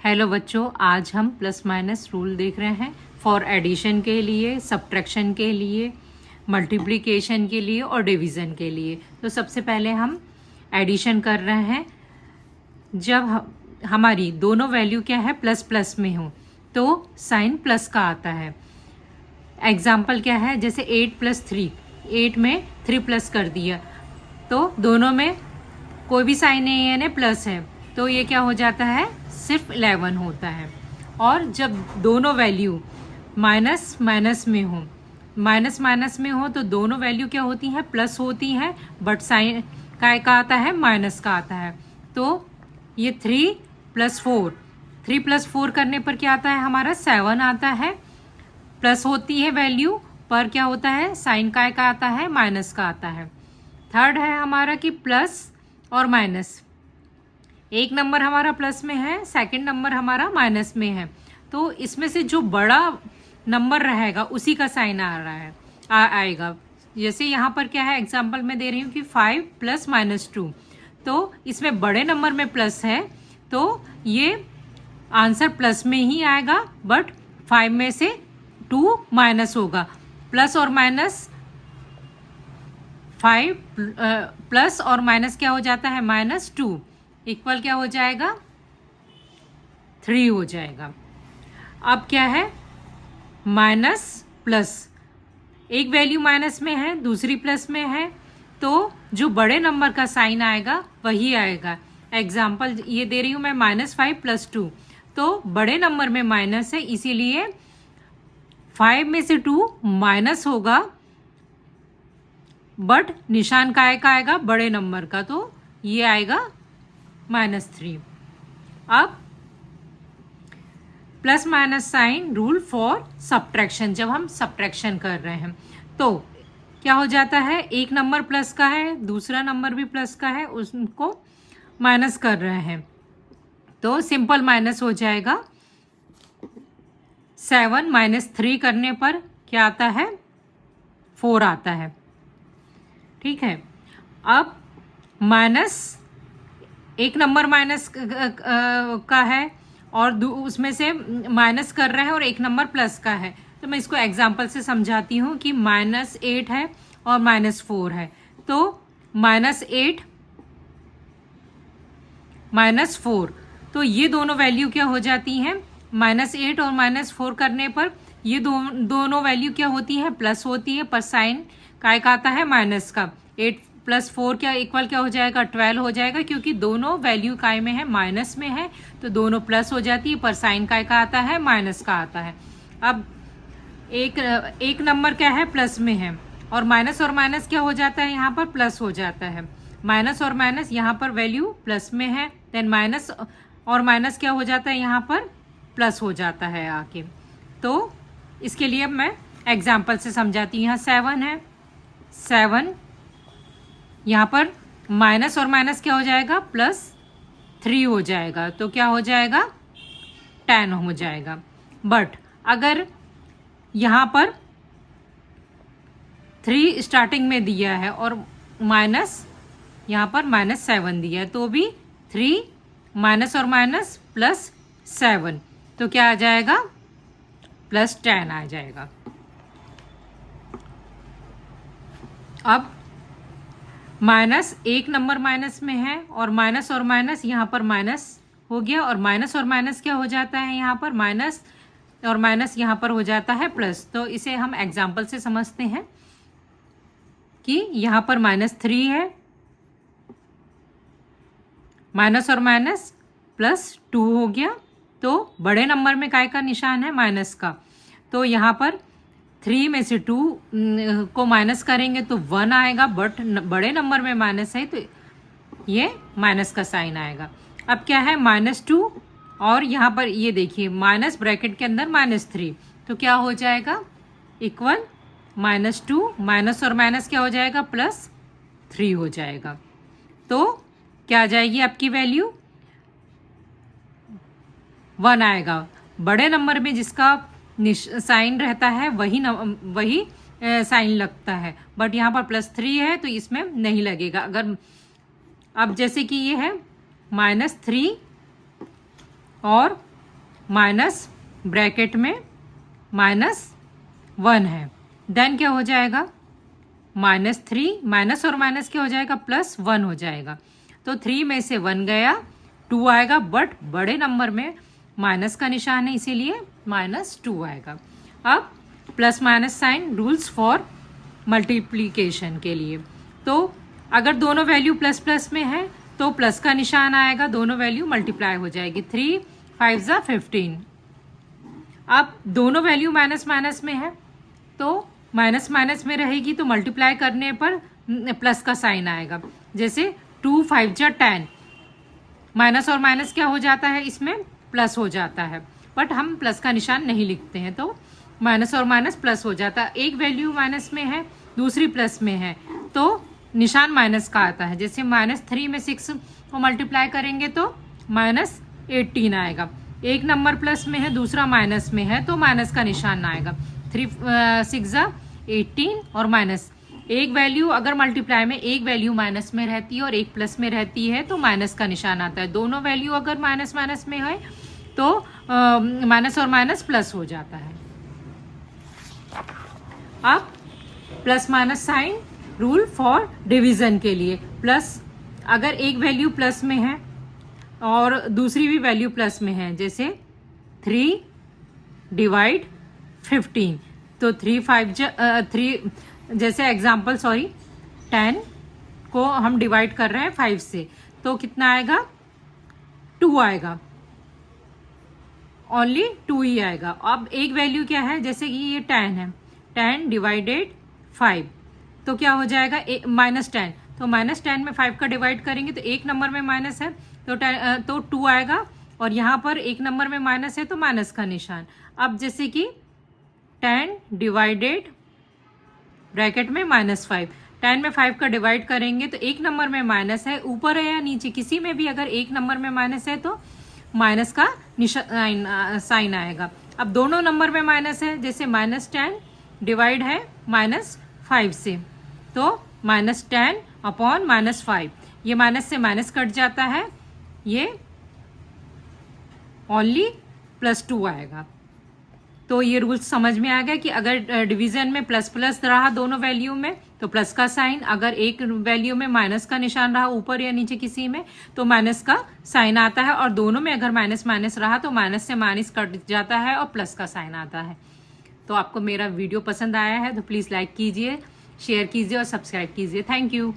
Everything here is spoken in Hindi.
हेलो बच्चों, आज हम प्लस माइनस रूल देख रहे हैं फॉर एडिशन के लिए, सब्ट्रैक्शन के लिए, मल्टीप्लिकेशन के लिए और डिवीज़न के लिए। तो सबसे पहले हम एडिशन कर रहे हैं। जब हमारी दोनों वैल्यू क्या है, प्लस प्लस में हो तो साइन प्लस का आता है। एग्जाम्पल क्या है, जैसे 8 + 3, 8 में 3 प्लस कर दिया तो दोनों में कोई भी साइन नहीं है, यानी प्लस है, तो ये क्या हो जाता है, सिर्फ 11 होता है। और जब दोनों वैल्यू माइनस माइनस में हो, माइनस माइनस में हो तो दोनों वैल्यू क्या होती हैं, प्लस होती हैं, बट साइन का आता है, माइनस का आता है। तो ये 3 + 4, 3 + 4 करने पर क्या आता है, हमारा 7 आता है। प्लस होती है वैल्यू पर क्या होता है, साइन का आता है, माइनस का आता है। थर्ड है हमारा कि प्लस और माइनस, एक नंबर हमारा प्लस में है, सेकंड नंबर हमारा माइनस में है, तो इसमें से जो बड़ा नंबर रहेगा उसी का साइन आ रहा है, आएगा। जैसे यहाँ पर क्या है, एग्जांपल में दे रही हूँ कि 5 + -2, तो इसमें बड़े नंबर में प्लस है तो ये आंसर प्लस में ही आएगा, बट 5 में से 2 माइनस होगा। प्लस और माइनस 5 प्लस और माइनस क्या हो जाता है, -2 इक्वल क्या हो जाएगा, 3 हो जाएगा। अब क्या है, माइनस प्लस, एक वैल्यू माइनस में है, दूसरी प्लस में है, तो जो बड़े नंबर का साइन आएगा वही आएगा। एग्जाम्पल ये दे रही हूँ मैं, -5 + 2, तो बड़े नंबर में माइनस है, इसीलिए 5 में से 2 माइनस होगा, बट निशान का आएगा बड़े नंबर का, तो ये आएगा -3। अब plus minus sign rule for subtraction, जब हम सब्ट्रैक्शन कर रहे हैं तो क्या हो जाता है, एक नंबर प्लस का है, दूसरा नंबर भी प्लस का है, उसको माइनस कर रहे हैं तो सिंपल माइनस हो जाएगा। 7 - 3 करने पर क्या आता है, 4 आता है। ठीक है, अब माइनस, एक नंबर माइनस का है और उसमें से माइनस कर रहे हैं और एक नंबर प्लस का है, तो मैं इसको एग्जांपल से समझाती हूँ कि -8 है और -4 है, तो -8 -4, तो ये दोनों वैल्यू क्या हो जाती हैं, -8 और -4 करने पर ये दोनों वैल्यू क्या होती है, प्लस होती है, पर साइन काय का आता है, माइनस का। 8 + 4 क्या इक्वल क्या हो जाएगा, 12 हो जाएगा, क्योंकि दोनों वैल्यू काय में है, माइनस में है, तो दोनों प्लस हो जाती है, पर साइन काय का आता है, माइनस का आता है। अब एक नंबर क्या है, प्लस में है, और माइनस क्या हो जाता है, यहाँ पर प्लस हो जाता है। माइनस और माइनस यहाँ पर वैल्यू प्लस में है, देन माइनस और माइनस क्या हो जाता है, यहाँ पर प्लस हो जाता है आके। तो इसके लिए मैं एग्जाम्पल से समझाती हूँ। यहाँ 7 है, 7 यहाँ पर माइनस और माइनस क्या हो जाएगा, +3 हो जाएगा, तो क्या हो जाएगा, 10 हो जाएगा। बट अगर यहाँ पर 3 स्टार्टिंग में दिया है और माइनस यहाँ पर -7 दिया है, तो भी 3 माइनस और माइनस +7, तो क्या आ जाएगा, +10 आ जाएगा। अब माइनस, एक नंबर माइनस में है और माइनस यहाँ पर माइनस हो गया, और माइनस और माइनस क्या हो जाता है, यहाँ पर माइनस और माइनस यहाँ पर हो जाता है प्लस। तो इसे हम एग्जाम्पल से समझते हैं कि यहाँ पर -3 है, माइनस और माइनस +2 हो गया, तो बड़े नंबर में काय का निशान है, माइनस का, तो यहाँ पर 3 में से 2 को माइनस करेंगे तो 1 आएगा, बट बड़े नंबर में माइनस है तो ये माइनस का साइन आएगा। अब क्या है, -2 और यहाँ पर ये देखिए माइनस ब्रैकेट के अंदर -3, तो क्या हो जाएगा, इक्वल -2, माइनस और माइनस क्या हो जाएगा, +3 हो जाएगा। तो क्या आ जाएगी आपकी वैल्यू, 1 आएगा। बड़े नंबर में जिसका साइन रहता है वही साइन लगता है, बट यहाँ पर +3 है तो इसमें नहीं लगेगा। अगर अब जैसे कि ये है -3 और माइनस ब्रैकेट में -1 है, देन क्या हो जाएगा -3, माइनस और माइनस क्या हो जाएगा +1 हो जाएगा। तो 3 में से 1 गया, 2 आएगा, बट बड़े नंबर में माइनस का निशान है इसीलिए -2 आएगा। अब plus minus sign rules for multiplication के लिए, तो अगर दोनों वैल्यू प्लस प्लस में है तो प्लस का निशान आएगा, दोनों वैल्यू मल्टीप्लाई हो जाएगी, 3 5 ज़ा 15। अब दोनों वैल्यू माइनस माइनस में है तो माइनस माइनस में रहेगी तो मल्टीप्लाई करने पर प्लस का साइन आएगा। जैसे 2 5 ज़ा 10, माइनस और माइनस क्या हो जाता है, इसमें प्लस हो जाता है, बट हम प्लस का निशान नहीं लिखते हैं तो माइनस और माइनस प्लस हो जाता है। एक वैल्यू माइनस में है दूसरी प्लस में है तो निशान माइनस का आता है। जैसे -3 में 6 को मल्टीप्लाई करेंगे तो -18 आएगा। एक नंबर प्लस में है दूसरा माइनस में है तो माइनस का निशान आएगा। 3 6 ज़ा 18 और माइनस, एक वैल्यू अगर मल्टीप्लाई में एक वैल्यू माइनस में रहती है और एक प्लस में रहती है तो माइनस का निशान आता है। दोनों वैल्यू अगर माइनस माइनस में है तो माइनस और माइनस प्लस हो जाता है। अब plus minus sign rule for division के लिए, प्लस अगर एक वैल्यू प्लस में है और दूसरी भी वैल्यू प्लस में है, जैसे 3 डिवाइड 15, तो 3 5 जैसे एग्जाम्पल 10 को हम डिवाइड कर रहे हैं 5 से तो कितना आएगा 2 आएगा, ओनली 2 ही आएगा। अब एक वैल्यू क्या है, जैसे कि ये 10 है, 10 डिवाइडेड 5 तो क्या हो जाएगा -10, तो -10 में 5 का डिवाइड करेंगे तो एक नंबर में माइनस है तो 2 आएगा और यहाँ पर एक नंबर में माइनस है तो माइनस का निशान। अब जैसे कि 10 डिवाइडेड ब्रैकेट में -5, 10 में 5 का डिवाइड करेंगे तो एक नंबर में माइनस है, ऊपर है या नीचे किसी में भी अगर एक नंबर में माइनस है तो माइनस का साइन आएगा। अब दोनों नंबर में माइनस है, जैसे -10 डिवाइड है -5 से तो -10 अपॉन -5, ये माइनस से माइनस कट जाता है, ये ओनली +2 आएगा। तो ये रूल समझ में आ गया कि अगर डिवीजन में प्लस प्लस रहा दोनों वैल्यू में तो प्लस का साइन, अगर एक वैल्यू में माइनस का निशान रहा ऊपर या नीचे किसी में तो माइनस का साइन आता है, और दोनों में अगर माइनस माइनस रहा तो माइनस से माइनस कट जाता है और प्लस का साइन आता है। तो आपको मेरा वीडियो पसंद आया है तो प्लीज़ लाइक कीजिए, शेयर कीजिए और सब्सक्राइब कीजिए। Thank you.